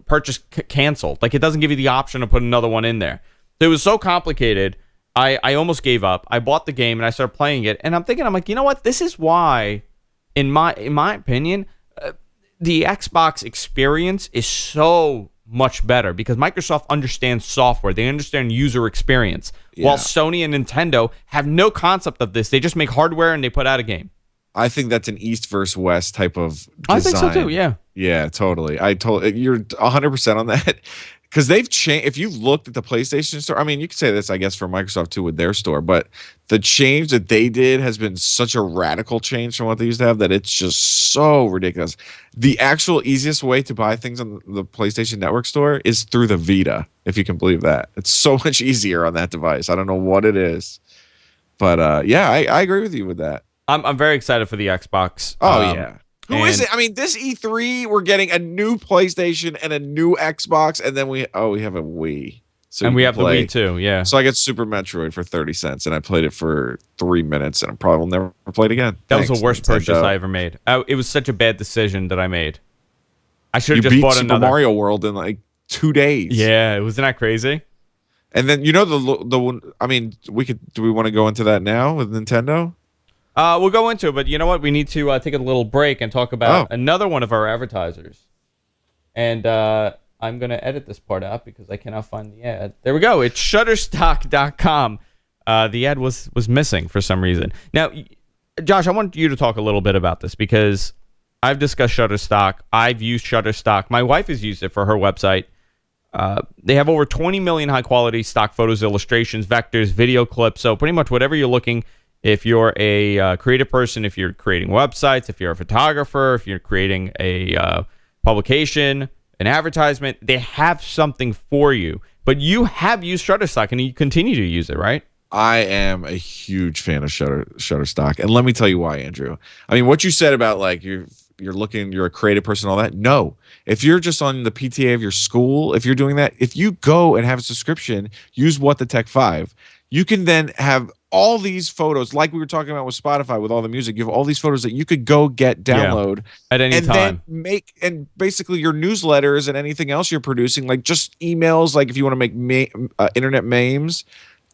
purchase canceled. Like, it doesn't give you the option to put another one in there. So it was so complicated. I almost gave up. I bought the game and I started playing it. And I'm like, you know what? This is why, in my opinion, the Xbox experience is so much better because Microsoft understands software. They understand user experience. Yeah. While Sony and Nintendo have no concept of this. They just make hardware and they put out a game. I think that's an East versus West type of design. I think so too, yeah. Yeah, totally. You're 100% on that. Because they've changed. If you've looked at the PlayStation store, I mean, you could say this, I guess, for Microsoft too with their store, but the change that they did has been such a radical change from what they used to have that it's just so ridiculous. The actual easiest way to buy things on the PlayStation Network store is through the Vita, if you can believe that. It's so much easier on that device. I don't know what it is, but yeah, I agree with you with that. I'm very excited for the Xbox. Oh yeah. Who is it? I mean, this E3, we're getting a new PlayStation and a new Xbox, and then we have a Wii. So and we have the Wii too, yeah. So I get Super Metroid for 30 cents, and I played it for 3 minutes, and I probably will never play it again. That was the worst purchase I ever made. It was such a bad decision that I made. I should have just bought another. Super Mario World in like 2 days. Yeah, wasn't that crazy? And then, the one, I mean, do we want to go into that now with Nintendo? We'll go into it, but you know what? We need to take a little break and talk about another one of our advertisers. And I'm going to edit this part out because I cannot find the ad. There we go. It's Shutterstock.com. The ad was missing for some reason. Now, Josh, I want you to talk a little bit about this because I've discussed Shutterstock. I've used Shutterstock. My wife has used it for her website. They have over 20 million high-quality stock photos, illustrations, vectors, video clips. So pretty much whatever you're looking. If you're a creative person, if you're creating websites, if you're a photographer, if you're creating a publication, an advertisement, they have something for you. But you have used Shutterstock and you continue to use it, right? I am a huge fan of Shutterstock. And let me tell you why, Andrew. I mean, what you said about like you're a creative person, all that. No, if you're just on the PTA of your school, if you're doing that, if you go and have a subscription, use What the Tech 5, you can then have all these photos, like we were talking about with Spotify, with all the music. You have all these photos that you could go download at any time, then and basically your newsletters and anything else you're producing, like just emails, like if you want to make internet memes,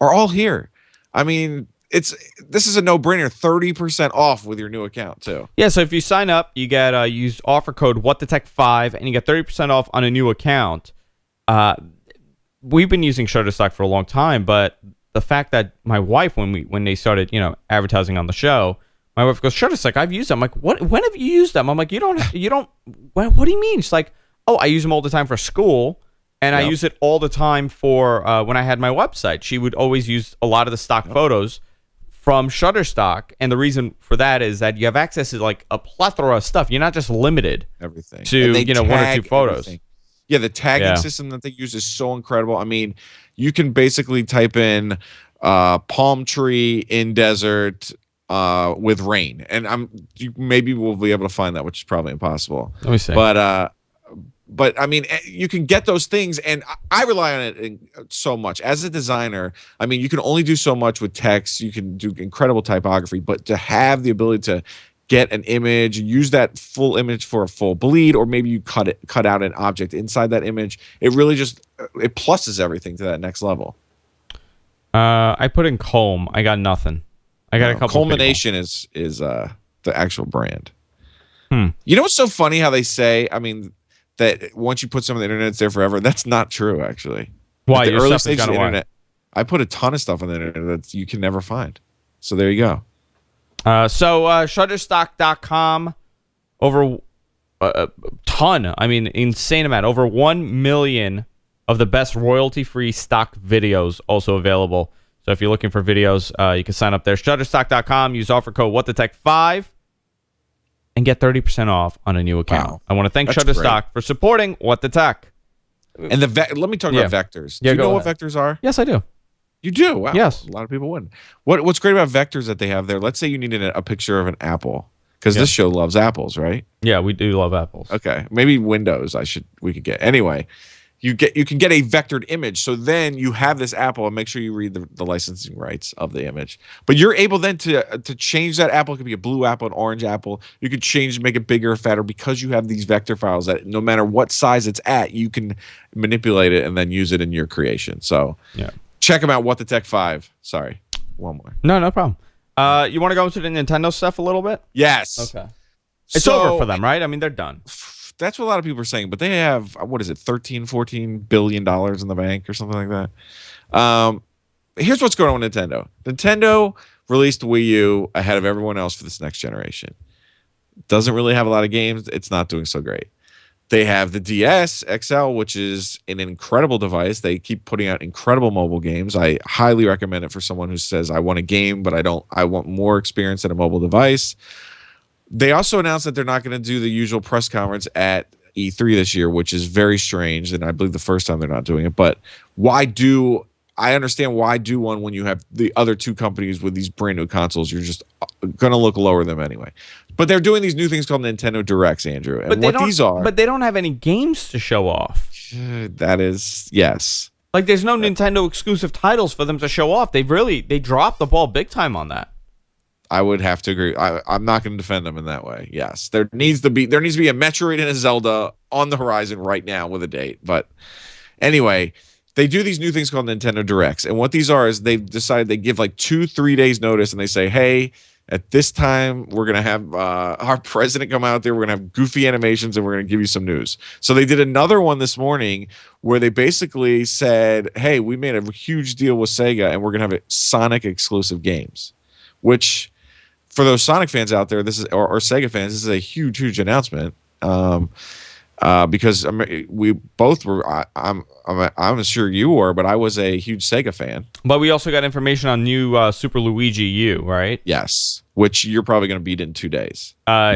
are all here. I mean, this is a no-brainer. 30% off with your new account too. Yeah, so if you sign up, you get use offer code WhatTheTech5, and you get 30% off on a new account. we've been using Shutterstock for a long time, but the fact that my wife, when they started, advertising on the show, my wife goes, Shutterstock, I've used them. I'm like, what? When have you used them? I'm like, you don't. What do you mean? She's like, oh, I use them all the time for school, and I use it all the time for when I had my website. She would always use a lot of the stock photos from Shutterstock, and the reason for that is that you have access to like a plethora of stuff. You're not just limited Everything to one or two photos. Everything. Yeah, the tagging system that they use is so incredible. I mean, you can basically type in palm tree in desert with rain, and maybe we'll be able to find that, which is probably impossible. Let me see. But I mean, you can get those things, and I rely on it so much as a designer. I mean, you can only do so much with text. You can do incredible typography, but to have the ability to get an image, use that full image for a full bleed, or maybe you cut out an object inside that image, it really just it pluses everything to that next level. I put in Colm. I got nothing. I got a couple. Culmination is the actual brand. You know what's so funny how they say, I mean, that once you put some on the internet, it's there forever. That's not true, actually. Why? At the Your early stuff stage has of the gone away. internet, I put a ton of stuff on the internet that you can never find. So there you go. So Shutterstock.com, over a ton, I mean, insane amount, over 1 million of the best royalty-free stock videos also available. So if you're looking for videos, you can sign up there. Shutterstock.com, use offer code WhatTheTech5, and get 30% off on a new account. Wow. I want to thank That's Shutterstock for supporting What the Tech. And let me talk about vectors. Do you know what vectors are? Yes, I do. You do? Wow. Yes. A lot of people wouldn't. What's great about vectors that they have there, let's say you needed a picture of an apple, because this show loves apples, right? Yeah, we do love apples. Okay. Maybe Windows we could get. Anyway, you can get a vectored image. So then you have this apple, and make sure you read the licensing rights of the image. But you're able then to change that apple. It could be a blue apple, an orange apple. You could change, make it bigger or fatter, because you have these vector files that no matter what size it's at, you can manipulate it and then use it in your creation. So check them out. What the Tech 5. Sorry. One more. No problem. You want to go into the Nintendo stuff a little bit? Yes. Okay. It's over for them, right? I mean, they're done. That's what a lot of people are saying, but they have, what is it, $13-14 billion in the bank or something like that. Here's what's going on with Nintendo. Nintendo released Wii U ahead of everyone else for this next generation. Doesn't really have a lot of games. It's not doing so great. They have the DS XL, which is an incredible device. They keep putting out incredible mobile games. I highly recommend it for someone who says, I want a game, but I want more experience in a mobile device. They also announced that they're not going to do the usual press conference at E3 this year, which is very strange, and I believe the first time they're not doing it. But I understand why do one when you have the other two companies with these brand new consoles? You're just going to look lower than them anyway. But they're doing these new things called Nintendo Directs, Andrew. And what these are... But they don't have any games to show off. That is... Yes. Like, there's no Nintendo exclusive titles for them to show off. They dropped the ball big time on that. I would have to agree. I'm not going to defend them in that way. Yes, there needs to be a Metroid and a Zelda on the horizon right now with a date. But anyway, they do these new things called Nintendo Directs, and what these are is they've decided they give like 2-3 days notice, and they say, hey, at this time we're going to have our president come out there. We're going to have goofy animations, and we're going to give you some news. So they did another one this morning where they basically said, hey, we made a huge deal with Sega, and we're going to have Sonic exclusive games, which... For those Sonic fans out there, this is or Sega fans, this is a huge announcement. Because we both were. I'm sure you were, but I was a huge Sega fan. But we also got information on new Super Luigi U, right? Yes, which you're probably going to beat in 2 days.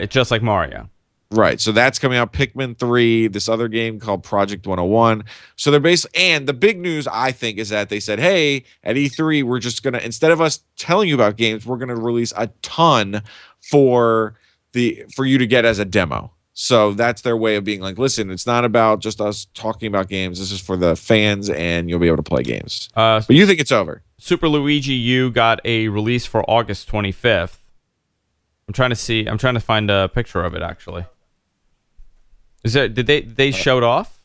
Just like Mario. Right, so that's coming out. Pikmin 3, this other game called Project 101. So they're and the big news, I think, is that they said, hey, at E3, we're just going to, instead of us telling you about games, we're going to release a ton for you to get as a demo. So that's their way of being like, listen, it's not about just us talking about games. This is for the fans, and you'll be able to play games. But you think it's over. Super Luigi U got a release for August 25th. I'm trying to find a picture of it, actually. Did they show it off?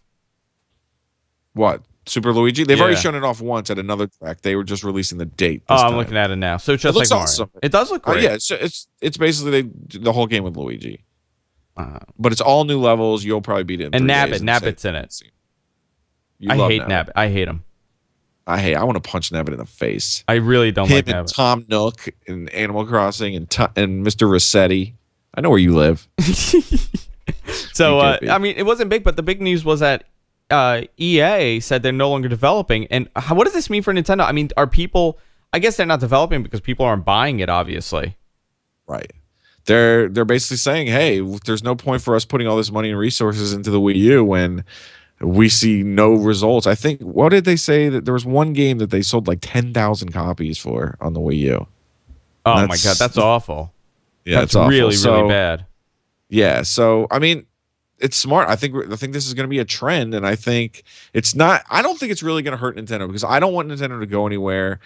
What? Super Luigi? They've already shown it off once at another track. They were just releasing the date. I'm looking at it now. So it's just like Mario. Awesome. It does look great. Yeah, it's basically the whole game with Luigi. But it's all new levels. You'll probably beat it in 3 days. Nabbit's in it. I hate Nabbit. I hate him. I want to punch Nevin in the face. I really don't Him like and that. Tom Nook in Animal Crossing and Mr. Rossetti. I know where you live. So, You can't be. I mean, it wasn't big, but the big news was that EA said they're no longer developing. And what does this mean for Nintendo? I mean, are people... I guess they're not developing because people aren't buying it, obviously. Right. They're basically saying, hey, there's no point for us putting all this money and resources into the Wii U when we see no results. I think, what did they say? That there was one game that they sold like 10,000 copies for on the Wii U. Oh, my God. That's awful. Yeah, That's it's awful. really, So, really bad. Yeah. So, I mean, it's smart. I think this is going to be a trend, and I think it's not. I don't think it's really going to hurt Nintendo because I don't want Nintendo to go anywhere.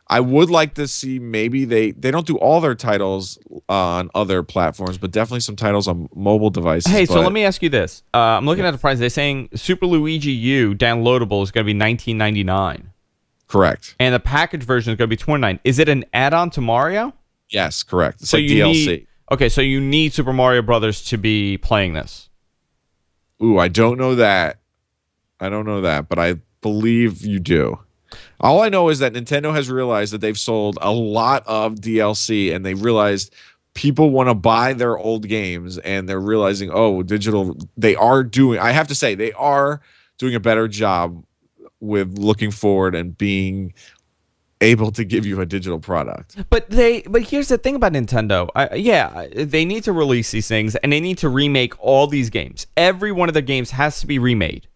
I would like to see maybe they don't do all their titles on other platforms, but definitely some titles on mobile devices. Hey, so let me ask you this. I'm looking at the price. They're saying Super Luigi U downloadable is going to be $19.99. Correct. And the package version is going to be $29. Is it an add-on to Mario? Yes, correct. It's So like you DLC. So you need Super Mario Brothers to be playing this. Ooh, I don't know that. But I believe you do. All I know is that Nintendo has realized that they've sold a lot of DLC, and they realized people want to buy their old games, and they're realizing, oh, digital. I have to say, they are doing a better job with looking forward and being able to give you a digital product. But here's the thing about Nintendo. They need to release these things, and they need to remake all these games. Every one of their games has to be remade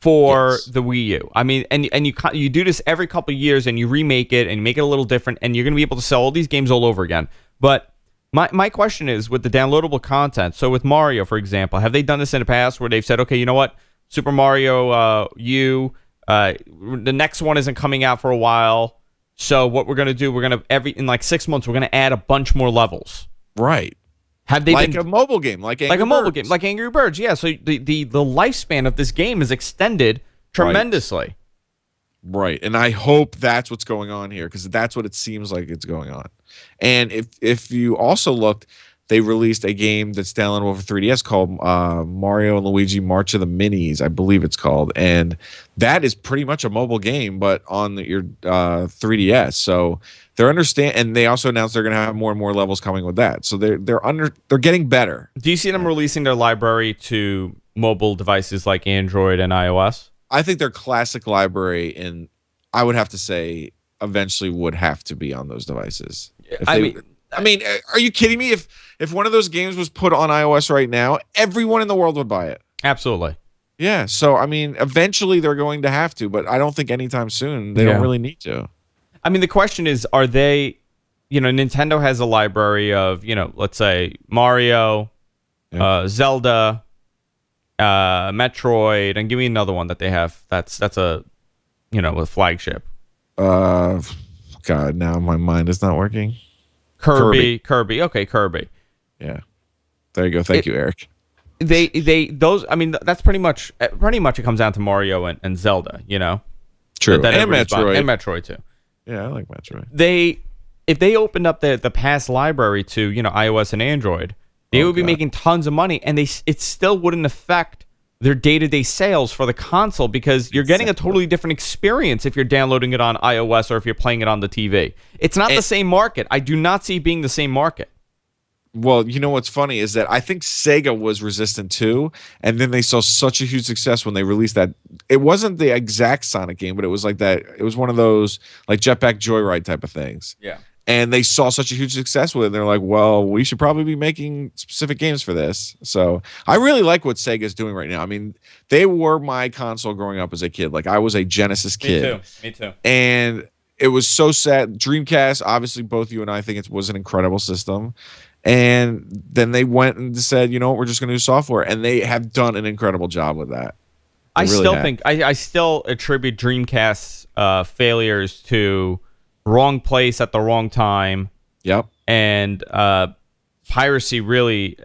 for the Wii U. I mean, and you do this every couple of years, and you remake it and make it a little different, and you're going to be able to sell all these games all over again. But my question is, with the downloadable content, so with Mario, for example, have they done this in the past where they've said, okay, you know what, Super Mario U, the next one isn't coming out for a while, so what we're going to do, in like 6 months, we're going to add a bunch more levels. Right. Have they a mobile game, like Angry Birds? Yeah. So the lifespan of this game is extended tremendously. Right, and I hope that's what's going on here because that's what it seems like it's going on. And if you also looked, they released a game that's downloadable for 3DS called Mario and Luigi March of the Minis, I believe it's called, and that is pretty much a mobile game, but on your 3DS. So and they also announced they're going to have more and more levels coming with that. So they're getting better. Do you see them releasing their library to mobile devices like Android and iOS? I think their classic library, and I would have to say, eventually would have to be on those devices. I mean, are you kidding me? If one of those games was put on iOS right now, everyone in the world would buy it. Absolutely. Yeah. So, I mean, eventually they're going to have to, but I don't think anytime soon. They don't really need to. I mean, the question is, are they, Nintendo has a library of, let's say Mario, Zelda, Metroid, and give me another one that they have. That's a, a flagship. God, now my mind is not working. Kirby. Okay, Kirby. Yeah. There you go. Thank you, Eric. I mean, that's pretty much it comes down to Mario and Zelda, True. And Metroid. And Metroid too. Yeah, I like Metroid. If they opened up the past library to, iOS and Android, they would be making tons of money, and it still wouldn't affect their day-to-day sales for the console because you're getting a totally different experience if you're downloading it on iOS or if you're playing it on the TV. It's not the same market. I do not see it being the same market. Well, you know what's funny is that I think Sega was resistant too, and then they saw such a huge success when they released that. It wasn't the exact Sonic game, but it was like that. It was one of those like Jetpack Joyride type of things. Yeah. And they saw such a huge success with it. And they're like, well, we should probably be making specific games for this. So I really like what Sega's doing right now. I mean, they were my console growing up as a kid. Like I was a Genesis kid. Me too. And it was so sad. Dreamcast, obviously, both you and I think it was an incredible system. And then they went and said, you know what, we're just going to do software. And they have done an incredible job with that. I still attribute Dreamcast's failures to wrong place at the wrong time. Yep. And piracy really,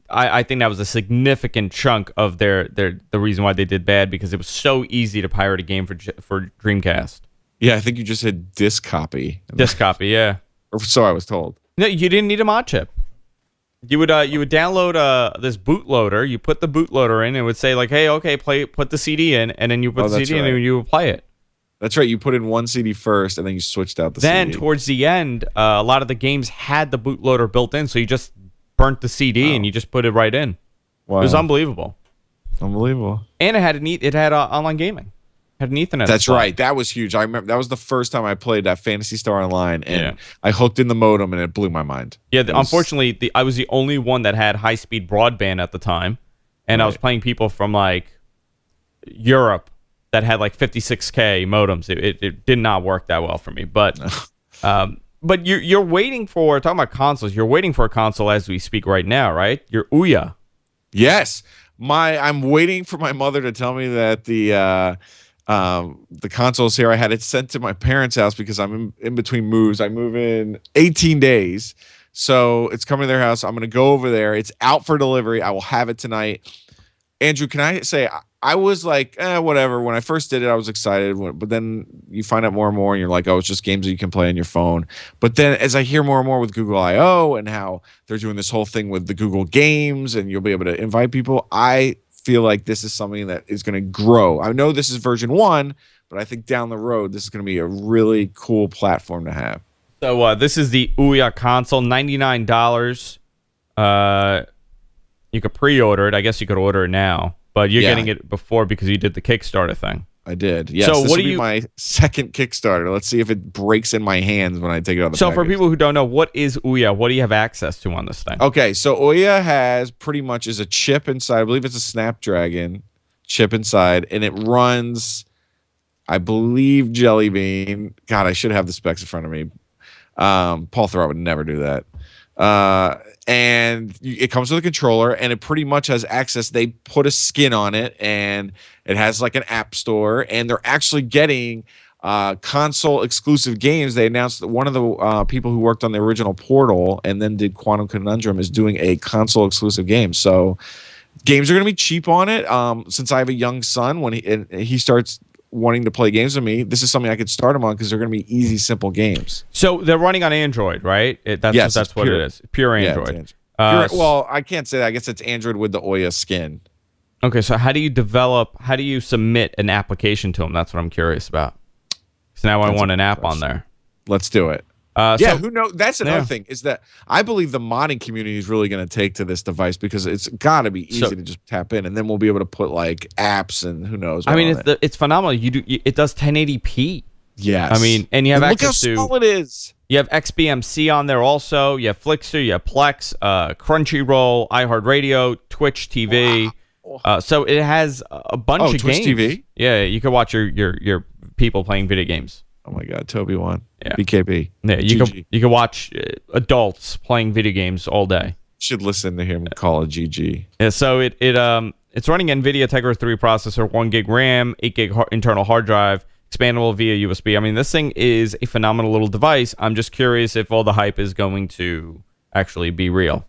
I think that was a significant chunk of the reason why they did bad because it was so easy to pirate a game for Dreamcast. Yeah, I think you just said disc copy. Disc copy, yeah. Or so I was told. No, you didn't need a mod chip. You would download this bootloader. You put the bootloader in, and it would say like, "Hey, okay, put the CD in," and then you put the CD in, and you would play it. That's right. You put in one CD first, and then you switched out the Then CD. towards the end, a lot of the games had the bootloader built in, so you just burnt the CD and you just put it right in. Wow. It was unbelievable. Unbelievable. And it had online gaming. It had an Ethernet. That's slot. right. That was huge. I remember that was the first time I played that Phantasy Star Online, and Yeah. I hooked in the modem, and it blew my mind. Yeah, unfortunately, I was the only one that had high-speed broadband at the time, and I was playing people from like Europe that had like 56K modems. It did not work that well for me. But but you're waiting for, talking about consoles, you're waiting for a console as we speak right now, right? Your Ouya. Yes, I'm waiting for my mother to tell me that the console's here. I had it sent to my parents' house because I'm in between moves. I move in 18 days, so it's coming to their house. I'm gonna go over there. It's out for delivery. I will have it tonight. Andrew, can I say I was like, whatever. When I first did it, I was excited, but then you find out more and more, and you're like, oh, it's just games that you can play on your phone. But then as I hear more and more with Google I/O and how they're doing this whole thing with the Google Games, and you'll be able to invite people, I feel like this is something that is going to grow. I know this is version 1, but I think down the road, this is going to be a really cool platform to have. So this is the Ouya console, $99. You could pre-order it. I guess you could order it now, but you're getting it before because you did the Kickstarter thing. I did. Yes. So this what will do be you? my second Kickstarter. Let's see if it breaks in my hands when I take it out of the So package. for people who don't know, what is Ouya? What do you have access to on this thing? Okay, so Ouya has pretty much is a chip inside. I believe it's a Snapdragon chip inside, and it runs, I believe, Jelly Bean. God, I should have the specs in front of me. Paul Thurrott would never do that. And it comes with a controller, and it pretty much has access. They put a skin on it, and it has like an app store, and they're actually getting console exclusive games. They announced that one of the people who worked on the original Portal and then did Quantum Conundrum is doing a console exclusive game. So games are going to be cheap on it. Since I have a young son, when he starts wanting to play games with me, this is something I could start him on because they're going to be easy, simple games. So they're running on Android, right? That's what it is. Pure Android. Well, I can't say that. I guess it's Android with the Ouya skin. Okay, so how do you submit an application to them? That's what I'm curious about. So now I want an app on there. Let's do it. So, who knows? That's another thing, is that I believe the modding community is really going to take to this device because it's got to be easy to just tap in, and then we'll be able to put like apps and who knows. I mean, it's phenomenal. It does 1080p. Yes. I mean, and you have access to. Look how small it is. You have XBMC on there also. You have Flixster, you have Plex, Crunchyroll, iHeartRadio, Twitch TV. Wow. So it has a bunch of Twitch games. TV? Yeah, you can watch your people playing video games. Oh my God, Toby won. Yeah. BKB. Yeah, you can watch adults playing video games all day. Should listen to him call it GG. Yeah, so it's running NVIDIA Tegra 3 processor, 1 gig RAM, 8 gig internal hard drive, expandable via USB. I mean, this thing is a phenomenal little device. I'm just curious if all the hype is going to actually be real.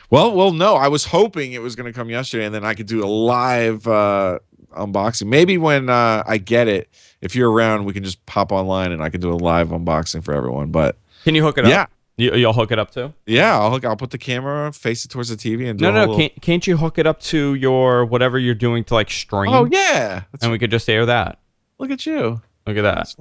Well, no. I was hoping it was going to come yesterday, and then I could do a live unboxing. Maybe when I get it, if you're around, we can just pop online and I can do a live unboxing for everyone. But can you hook it up? Yeah, you'll hook it up too. Yeah, I'll put the camera, face it towards the TV, and do can't you hook it up to your whatever you're doing to like stream? Oh yeah, and we could just air that. Look at you. Look at that.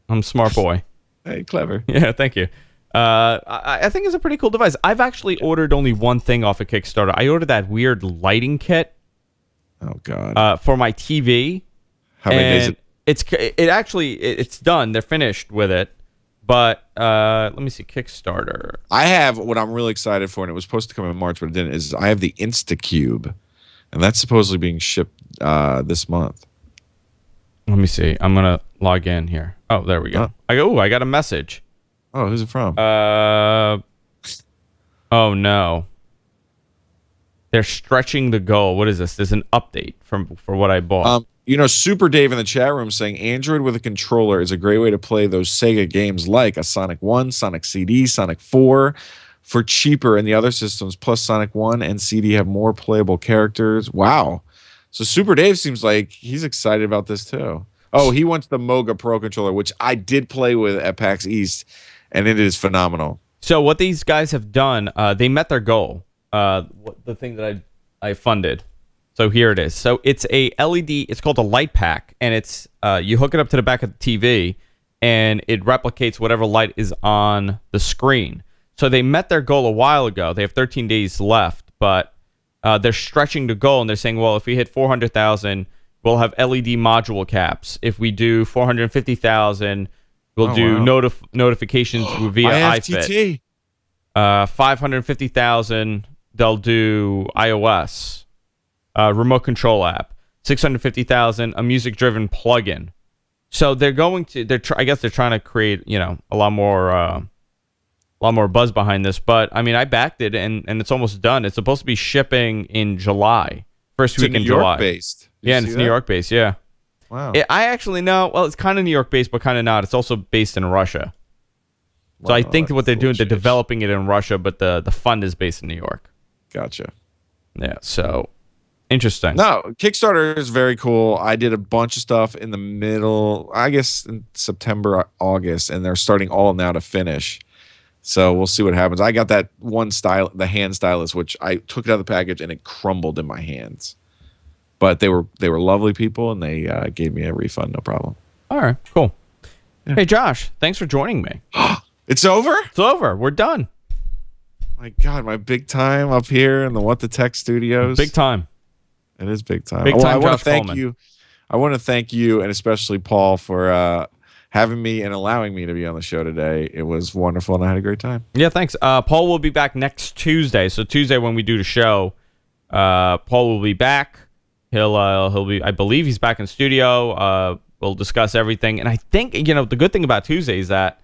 I'm a smart boy. Hey, clever. Yeah, thank you. I think it's a pretty cool device. I've actually ordered only one thing off of Kickstarter. I ordered that weird lighting kit. Oh God. For my TV. How many days? It's done. They're finished with it. But let me see, Kickstarter. I have what I'm really excited for, and it was supposed to come in March, but it didn't. Is I have the InstaCube, and that's supposedly being shipped this month. Let me see. I'm gonna log in here. Oh, there we go. I got a message. Oh, who's it from? Oh no. They're stretching the goal. What is this? There's an update for what I bought. Super Dave in the chat room saying Android with a controller is a great way to play those Sega games like a Sonic 1, Sonic CD, Sonic 4 for cheaper, and the other systems plus Sonic 1 and CD have more playable characters. Wow. So Super Dave seems like he's excited about this too. Oh, he wants the Moga Pro controller, which I did play with at PAX East, and it is phenomenal. So what these guys have done, they met their goal. The thing that I funded. So here it is. So it's a LED. It's called a light pack, and it's you hook it up to the back of the TV, and it replicates whatever light is on the screen. So they met their goal a while ago. They have 13 days left, but they're stretching the goal, and they're saying, well, if we hit 400,000, we'll have LED module caps. If we do 450,000, we'll do notifications via iFit. 550,000, they'll do iOS. Remote control app, 650,000, a music-driven plugin. So they're going to. I guess they're trying to create, a lot more buzz behind this. But I mean, I backed it, and it's almost done. It's supposed to be shipping in July, first week in July. New York based. Yeah, and it's New York based. Yeah. Wow. I actually know. Well, it's kind of New York based, but kind of not. It's also based in Russia. So I think what they're doing, they're developing it in Russia, but the fund is based in New York. Gotcha. Yeah. So. Interesting. No, Kickstarter is very cool. I did a bunch of stuff in the middle, I guess in September, August, and they're starting all now to finish. So we'll see what happens. I got that one style, the hand stylus, which I took it out of the package and it crumbled in my hands. But they were lovely people, and they gave me a refund, no problem. All right, cool. Yeah. Hey, Josh, thanks for joining me. It's over? It's over. We're done. My God, my big time up here in the What the Tech Studios. Big time. It is big time. Big time, I want Josh to thank Coleman. you. I want to thank you, and especially Paul, for having me and allowing me to be on the show today. It was wonderful, and I had a great time. Yeah, thanks. Paul will be back next Tuesday. So Tuesday when we do the show, Paul will be back. He'll be. I believe he's back in studio. We'll discuss everything, and I think the good thing about Tuesday is that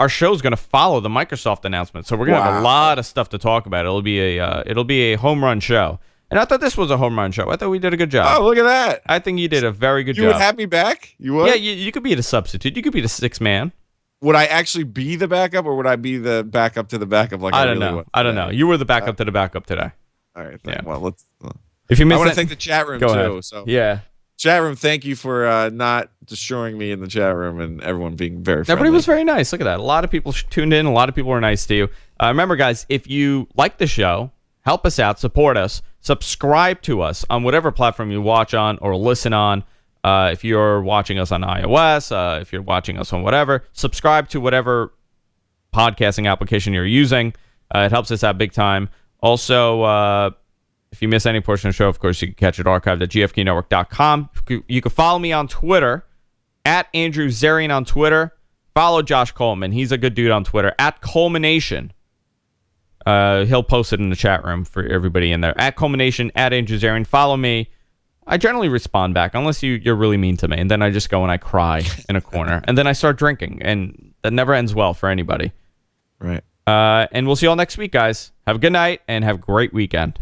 our show's gonna follow the Microsoft announcement. So we're gonna have a lot of stuff to talk about. It'll be a home run show. And I thought this was a home run show. I thought we did a good job. Oh, look at that. I think you did a very good job. You would have me back? You would? Yeah, you could be the substitute. You could be the sixth man. Would I actually be the backup, or would I be the backup to the backup? Like I don't know. I don't know. You were the backup to the backup today. All right. Yeah. Well, let's. If you I want to thank the chat room, too. Ahead. So yeah. Chat room, thank you for not destroying me in the chat room, and everyone being very friendly. Everybody was very nice. Look at that. A lot of people tuned in. A lot of people were nice to you. Remember, guys, if you like the show, help us out, support us, subscribe to us on whatever platform you watch on or listen on. If you're watching us on iOS, if you're watching us on whatever, subscribe to whatever podcasting application you're using. It helps us out big time. Also, if you miss any portion of the show, of course, you can catch it archived at gfknetwork.com. You can follow me on Twitter, at Andrew Zarian on Twitter. Follow Josh Coleman. He's a good dude on Twitter, at Culmination. He'll post it in the chat room for everybody in there. At Culmination, at Andrew Zarian. Follow me. I generally respond back, unless you're really mean to me. And then I just go and I cry in a corner. And then I start drinking. And that never ends well for anybody. Right. And we'll see you all next week, guys. Have a good night and have a great weekend.